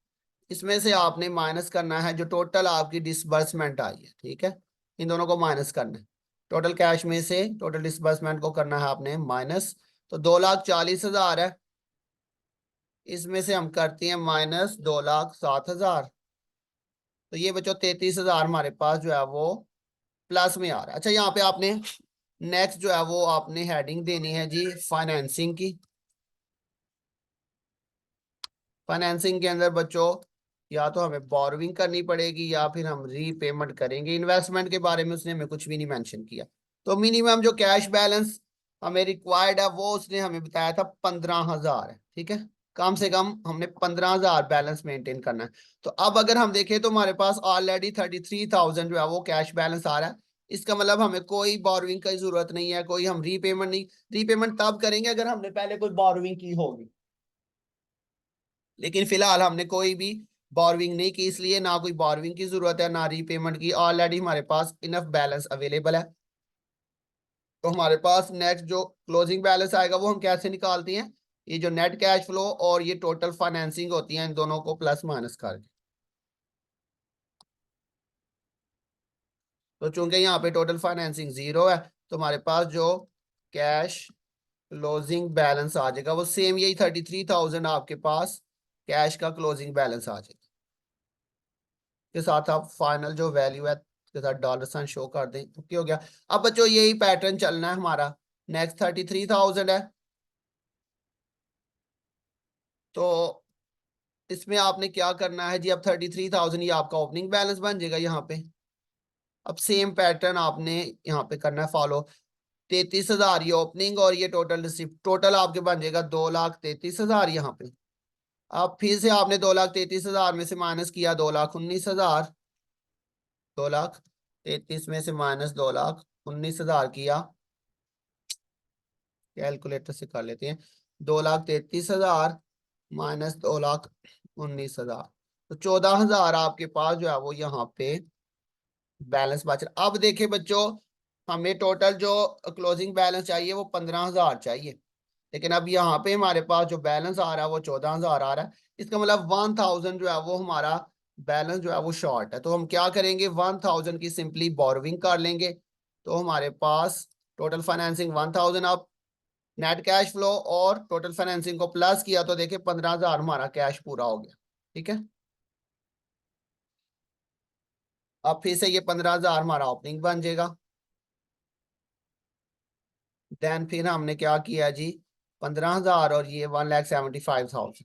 इसमें से आपने माइनस करना है जो टोटल आपकी डिसबर्समेंट आई है, ठीक है। इन दोनों को माइनस करना है। टोटल कैश में से टोटल डिसबर्समेंट को करना है आपने माइनस। तो 2,40,000 है, इसमें से हम करते हैं माइनस 2,07,000। तो ये बच्चों 33,000 हमारे पास जो है वो प्लस में आ रहा है। अच्छा यहाँ पे आपने नेक्स्ट जो है वो आपने हेडिंग देनी है जी फाइनेंसिंग की। फाइनेंसिंग के अंदर बच्चों या तो हमें बोरोविंग करनी पड़ेगी या फिर हम रीपेमेंट करेंगे। इन्वेस्टमेंट के बारे में उसने हमें कुछ भी नहीं मेंशन किया। तो मिनिमम जो कैश बैलेंस हमें रिक्वायर्ड है वो उसने हमें बताया था 15,000 है, ठीक है। कम से कम हमने 15,000 बैलेंस मेंटेन करना है। तो अब अगर हम देखें तो हमारे पास ऑलरेडी 33,000 जो है वो कैश बैलेंस आ रहा है। इसका मतलब हमें कोई बोरोविंग की जरूरत नहीं है, कोई हम रीपेमेंट नहीं, रीपेमेंट तब करेंगे अगर हमने पहले कोई बोरोविंग की होगी। लेकिन फिलहाल हमने कोई भी बोरोविंग नहीं की, इसलिए ना कोई बोरोविंग की जरूरत है ना रीपेमेंट की, ऑलरेडी हमारे पास इनफ बैलेंस अवेलेबल है। तो हमारे पास नेक्स्ट जो क्लोजिंग बैलेंस आएगा वो हम कैसे निकालते हैं, ये जो नेट कैश फ्लो और ये टोटल फाइनेंसिंग होती है इन दोनों को प्लस माइनस करके। तो चूंकि यहाँ पे टोटल फाइनेंसिंग 0 है तो हमारे पास जो कैश क्लोजिंग बैलेंस आ जाएगा वो सेम यही 33,000 आपके पास कैश का क्लोजिंग बैलेंस आ जाएगा। के साथ आप फाइनल जो वैल्यू है के साथ डॉलर साइन शो कर दें तो क्या हो गया। अब बच्चों यही पैटर्न चलना है हमारा। नेक्स्ट 33,000 है, तो इसमें आपने क्या करना है जी, अब 33,000 ये आपका ओपनिंग बैलेंस बन जाएगा यहाँ पे। अब सेम पैटर्न आपने यहाँ पे करना है फॉलो। 33,000 ये ओपनिंग और ये टोटल रिसिप्ट, टोटल आपके बन जाएगा 2,33,000 यहाँ पे। अब फिर से आपने 2,33,000 में से माइनस किया 2,19,000। 2,33,000 में से माइनस 2,19,000 किया, कैलकुलेटर से कर लेते हैं। 2,33,000 माइनस 2,19,000, तो 14,000 आपके पास जो है वो यहाँ पे बैलेंस बच रहा। अब देखिए बच्चों हमें टोटल जो क्लोजिंग बैलेंस चाहिए वो 15,000 चाहिए, लेकिन अब यहाँ पे हमारे पास जो बैलेंस आ रहा है वो 14,000 आ रहा है। इसका मतलब 1,000 जो है वो हमारा बैलेंस जो है वो शॉर्ट है। तो हम क्या करेंगे, 1,000 की सिंपली बोरोविंग कर लेंगे। तो हमारे पास टोटल फाइनेंसिंग 1,000, अब नेट कैश फ्लो और टोटल फाइनेंसिंग को प्लस किया तो देखिए 15,000 हमारा कैश पूरा हो गया, ठीक है। अब फिर से ये 15,000 हमारा ओपनिंग बन जाएगा। देन फिर हमने क्या किया जी, 15,000 और ये 1,75,000,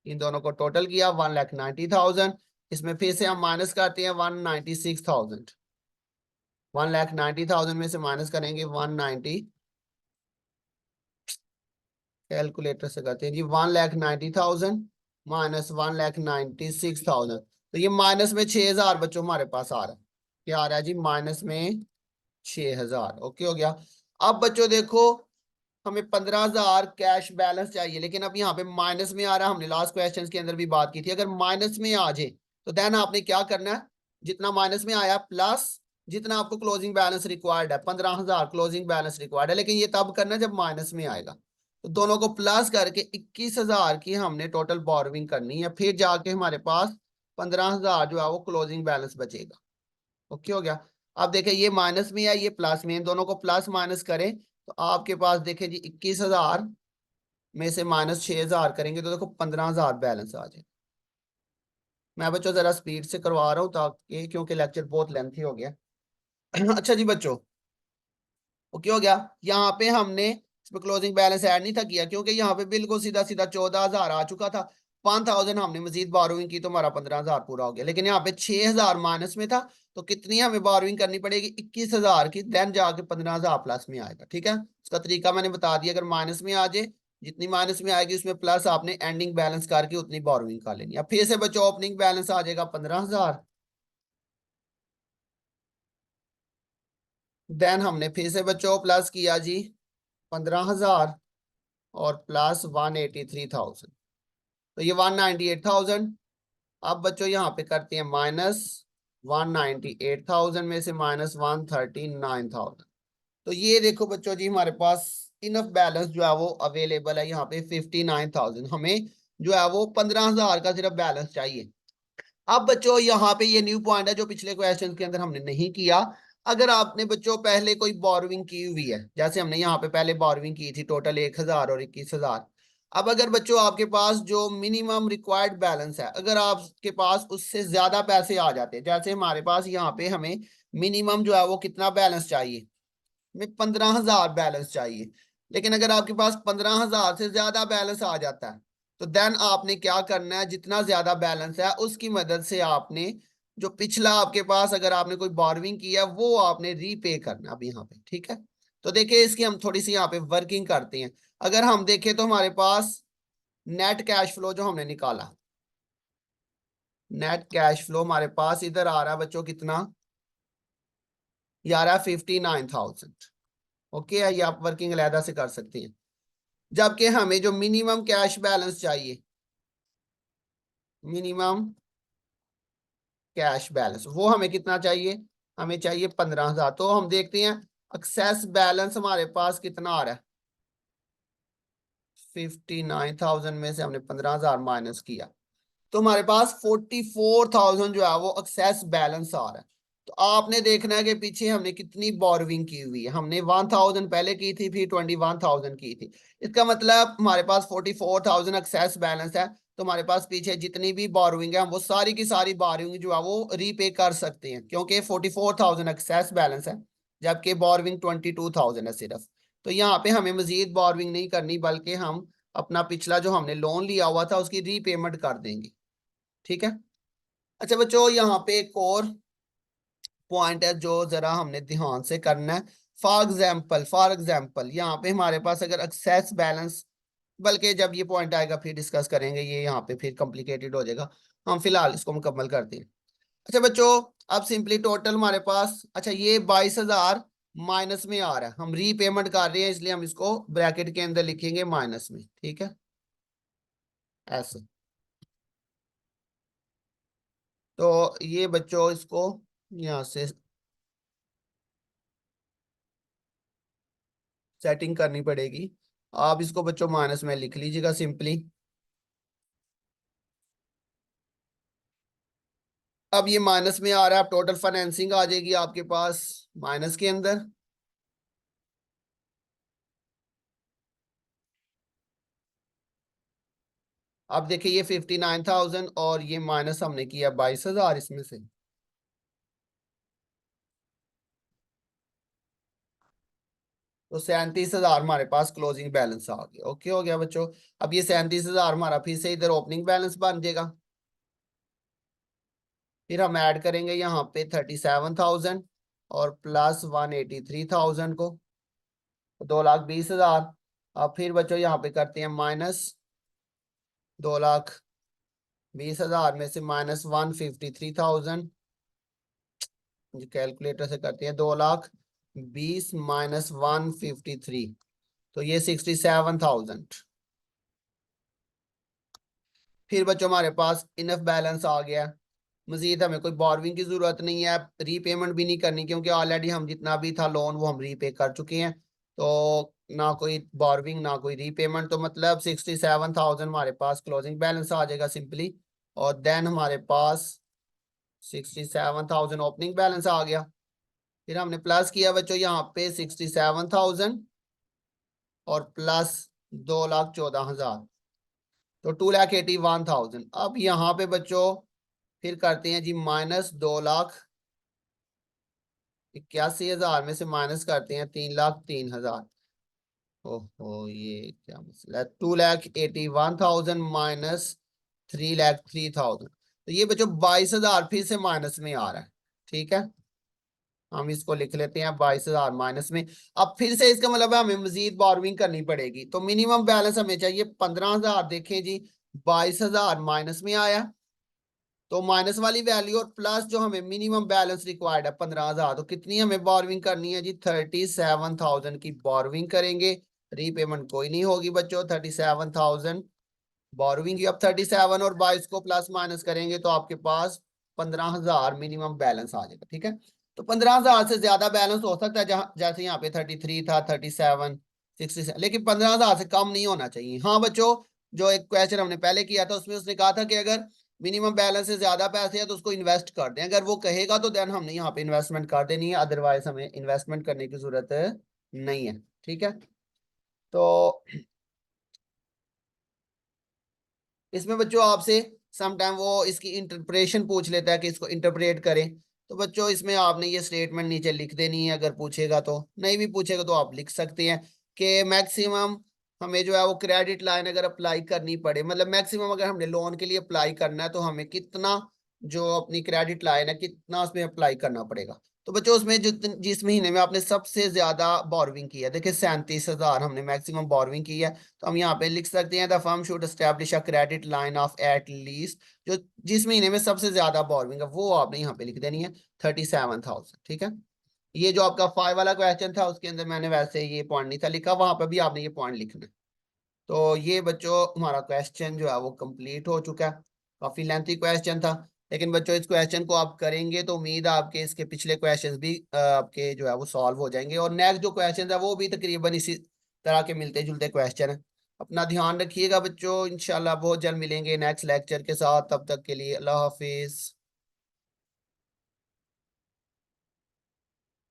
इन दोनों को टोटल किया 1,90,000। इसमें फिर से हम माइनस करते हैं 1,96,000। 1,90,000 में से माइनस करेंगे 190, कैलकुलेटर से करते हैं जी, 1,90,000 माइनस 1,96,000। तो ये माइनस में 6,000 बच्चों हमारे पास आ रहा है। क्या आ रहा है जी, माइनस में 6,000। ओके हो गया। अब बच्चों देखो हमें 15,000 कैश बैलेंस चाहिए, लेकिन अब यहाँ पे माइनस में आ रहा है। हमने लास्ट क्वेश्चन के अंदर भी बात की थी, अगर माइनस में आ जाए तो देन आपने क्या करना है, जितना माइनस में आया प्लस जितना आपको क्लोजिंग बैलेंस रिक्वायर्ड है, 15,000 क्लोजिंग बैलेंस रिक्वायर्ड है, लेकिन ये तब करना है जब माइनस में आएगा। तो दोनों को प्लस करके 21,000 की हमने टोटल बोरोविंग करनी है, फिर जाके हमारे पास 15,000 जो है वो क्लोजिंग बैलेंस बचेगा। ओके हो गया। अब देखें ये माइनस में है ये प्लस में, इन दोनों को प्लस माइनस करें तो आपके पास देखें जी 21,000 में से माइनस 6,000 करेंगे तो देखो 15,000 बैलेंस आ जाए। मैं बच्चों जरा स्पीड से करवा रहा हूँ ताकि, क्योंकि लेक्चर बहुत लेंथी हो गया। अच्छा जी बच्चों ओके हो गया। यहाँ पे हमने इसमें क्लोजिंग बैलेंस ऐड नहीं था किया क्योंकि यहाँ पे बिल्कुल सीधा सीधा 14,000 आ चुका था। 5,000 हमने मजीद बोरोइंग की तो हमारा 15,000 पूरा हो गया, लेकिन यहाँ पे 6,000 माइनस में था। तो कितनी हमें बोरोइंग करनी पड़ेगी, 21,000 की, देन जाके 15,000 प्लस में आएगा, ठीक है। उसका तरीका मैंने बता दिया, अगर माइनस में आ जाए जितनी माइनस में आएगी उसमें प्लस आपने एंडिंग बैलेंस करके उतनी बोरोइंग कर लेनी। अब फिर से बच्चों ओपनिंग बैलेंस आ जाएगा 15,000। देन हमने फिर से बच्चों प्लस किया जी 15,000 और प्लस 183,000। तो ये 198,000। अब बच्चों यहाँ पे करते हैं माइनस 198,000 में से माइनस 139,000। तो ये देखो बच्चों जी हमारे पास इनफ बैलेंस जो है वो अवेलेबल है यहाँ पे 59,000। हमें जो है वो 15,000 का सिर्फ बैलेंस चाहिए। अब बच्चों यहाँ पे ये न्यू पॉइंट है जो पिछले क्वेश्चन के अंदर हमने नहीं किया। अगर आपने बच्चों पहले कोई बोरोविंग की हुई है, जैसे हमने यहाँ पे पहले बोरोविंग की थी टोटल 1,000 और 21,000। अब अगर बच्चों आपके पास जो मिनिमम रिक्वायर्ड बैलेंस है, अगर आपके पास उससे ज्यादा पैसे आ जाते हैं, जैसे हमारे पास यहाँ पे हमें मिनिमम जो है वो कितना बैलेंस चाहिए, हमें 15,000 बैलेंस चाहिए। लेकिन अगर आपके पास 15,000 से ज्यादा बैलेंस आ जाता है, तो देन आपने क्या करना है, जितना ज्यादा बैलेंस है उसकी मदद से आपने जो पिछला आपके पास अगर आपने कोई बोरविंग किया वो आपने रीपे करना अब यहाँ पे। ठीक है, तो देखिए इसकी हम थोड़ी सी यहाँ पे वर्किंग करते हैं। अगर हम देखें तो हमारे पास नेट कैश फ्लो जो हमने निकाला, नेट कैश फ्लो हमारे पास इधर आ रहा है बच्चों कितना, ये आ रहा है 59,000। ओके है, ये आप वर्किंग अलहदा से कर सकते हैं। जबकि हमें जो मिनिमम कैश बैलेंस चाहिए, मिनिमम कैश बैलेंस वो हमें कितना चाहिए, हमें चाहिए 15,000। तो हम देखते हैं एक्सेस बैलेंस हमारे पास कितना आ रहा है, 59,000 में से हमने 15,000 माइनस किया तो हमारे पास 44,000 जो है वो एक्सेस बैलेंस आ रहा है। तो आपने देखना है कि पीछे हमने कितनी बोरविंग की हुई है। हमने 1,000 पहले की थी, फिर 21,000 की थी। इसका मतलब हमारे पास 44,000 एक्सेस बैलेंस है। तो हमारे पास पीछे जितनी भी बोरविंग है हम वो सारी की सारी बोरविंग जो है वो रीपे कर सकते हैं, क्योंकि 44,000 एक्सेस बैलेंस है जबकि बोरविंग 22,000 है सिर्फ। तो यहाँ पे हमें मजीद बोरविंग नहीं करनी, बल्कि हम अपना पिछला जो हमने लोन लिया हुआ था उसकी रीपेमेंट कर देंगे। ठीक है। अच्छा बच्चों यहाँ पे एक और पॉइंट है जो जरा हमने ध्यान से करना है। फॉर एग्जाम्पल यहाँ पे हमारे पास अगर एक्सेस बैलेंस, बल्कि जब ये पॉइंट आएगा फिर डिस्कस करेंगे, ये यहाँ पे फिर कॉम्प्लिकेटेड हो जाएगा। हम फिलहाल इसको मुकम्मल करते हैं। अच्छा बच्चों, अब सिंपली टोटल हमारे पास, अच्छा ये 22,000 माइनस में आ रहा है, हम रीपेमेंट कर रहे हैं इसलिए हम इसको ब्रैकेट के अंदर लिखेंगे माइनस में। ठीक है, ऐसे। तो ये बच्चों इसको यहाँ से सेटिंग करनी पड़ेगी। आप इसको बच्चों माइनस में लिख लीजिएगा सिंपली। अब ये माइनस में आ रहा है, अब टोटल फाइनेंसिंग आ जाएगी आपके पास माइनस के अंदर। अब देखिए ये 59,000 और ये माइनस हमने किया 22,000 इसमें से। तो 37,000 हमारे पास क्लोजिंग बैलेंस आ गया। ओके हो गया बच्चों। अब ये 37,000 हमारा फिर से इधर ओपनिंग बैलेंस बन जाएगा। फिर हम ऐड करेंगे यहाँ पे 37,000 और प्लस 183,000 को, 2,20,000। अब फिर बच्चों यहाँ पे करते हैं माइनस 2,20,000 में से माइनस 153,000। कैलकुलेटर से करते हैं, 2,20,000 माइनस 153, तो ये 67,000। फिर बच्चों हमारे पास इनफ बैलेंस आ गया। मजीद हमें कोई बोरविंग की जरूरत नहीं है, रीपेमेंट भी नहीं करनी, क्योंकि ऑलरेडी हम जितना भी था लोन वो हम रीपे कर चुके हैं। तो ना कोई बोरविंग ना कोई रीपेमेंट, तो मतलब 67,000 हमारे पास क्लोजिंग बैलेंस आ जाएगा सिंपली। और देन हमारे पास 67,000 ओपनिंग बैलेंस आ गया। फिर हमने प्लस किया बच्चों यहाँ पे 67,000 और प्लस 2,14,000, तो 2,81,000। अब यहाँ पे बच्चों फिर करते हैं जी माइनस 2,81,000 में से माइनस करते हैं 3,03,000। ओहो ये क्या मसला है, 2,81,000 माइनस 3,03,000। तो ये बच्चों 22,000 फिर से माइनस में आ रहा है। ठीक है, हम इसको लिख लेते हैं 22,000 माइनस में। अब फिर से इसका मतलब है हमें मजीद बोरविंग करनी पड़ेगी, तो मिनिमम बैलेंस हमें चाहिए 15,000। देखें जी 22,000 माइनस में आया, तो माइनस वाली वैल्यू और प्लस जो हमें मिनिमम बैलेंस रिक्वायर्ड है 15,000, तो कितनी हमें बोरविंग करनी है जी, 37,000 की बोरविंग करेंगे। रीपेमेंट कोई नहीं होगी बच्चों, 37,000 बोरोइंग की अब 37 और 22 को प्लस माइनस करेंगे तो आपके पास 15,000 मिनिमम बैलेंस आ जाएगा। ठीक है, तो 15,000 से ज्यादा बैलेंस हो सकता है, जहां जैसे यहाँ पे 33 था, 37, 67, लेकिन 15,000 से कम नहीं होना चाहिए। हाँ बच्चों, जो एक क्वेश्चन हमने पहले किया था उसमें उसने कहा था कि अगर मिनिमम बैलेंस से ज्यादा पैसे हैं तो उसको इन्वेस्ट कर दें, अगर वो कहेगा तो देन हमने यहाँ पे इन्वेस्टमेंट कर देनी है, अदरवाइज हमें इन्वेस्टमेंट करने की जरूरत नहीं है। ठीक है, तो इसमें बच्चों आपसे सम टाइम वो इसकी इंटरप्रिटेशन पूछ लेता है कि इसको इंटरप्रेट करें। तो बच्चों इसमें आपने ये स्टेटमेंट नीचे लिख देनी है, अगर पूछेगा तो, नहीं भी पूछेगा तो आप लिख सकते हैं कि मैक्सिमम हमें जो है वो क्रेडिट लाइन अगर अप्लाई करनी पड़े, मतलब मैक्सिमम अगर हमने लोन के लिए अप्लाई करना है तो हमें कितना जो अपनी क्रेडिट लाइन है कितना उसमें अप्लाई करना पड़ेगा। तो बच्चों उसमें जो जिस महीने में आपने सबसे ज्यादा बोरविंग की है, देखिए 37,000 हमने मैक्सिमम बोरविंग की है, तो हम यहाँ पे लिख सकते हैं the firm should establish a credit line of at least, जो जिस महीने में सबसे ज्यादा बोरविंग है वो आपने यहाँ पे लिख देनी है 37,000। ठीक है, ये जो आपका 5 वाला क्वेश्चन था उसके अंदर मैंने वैसे ये पॉइंट नहीं था लिखा, वहां पर भी आपने ये पॉइंट लिखना है। तो ये बच्चों हमारा क्वेश्चन जो है वो कंप्लीट हो चुका है। काफी लेंथी क्वेश्चन था, लेकिन बच्चों इस क्वेश्चन को आप करेंगे तो उम्मीद है आपके इसके पिछले क्वेश्चंस भी आपके जो है वो सॉल्व हो जाएंगे, और नेक्स्ट जो क्वेश्चन है वो भी तकरीबन इसी तरह के मिलते जुलते क्वेश्चन है। अपना ध्यान रखिएगा बच्चों, इंशाल्लाह बहुत जल्द मिलेंगे नेक्स्ट लेक्चर के साथ, तब तक के लिए अल्लाह हाफिज।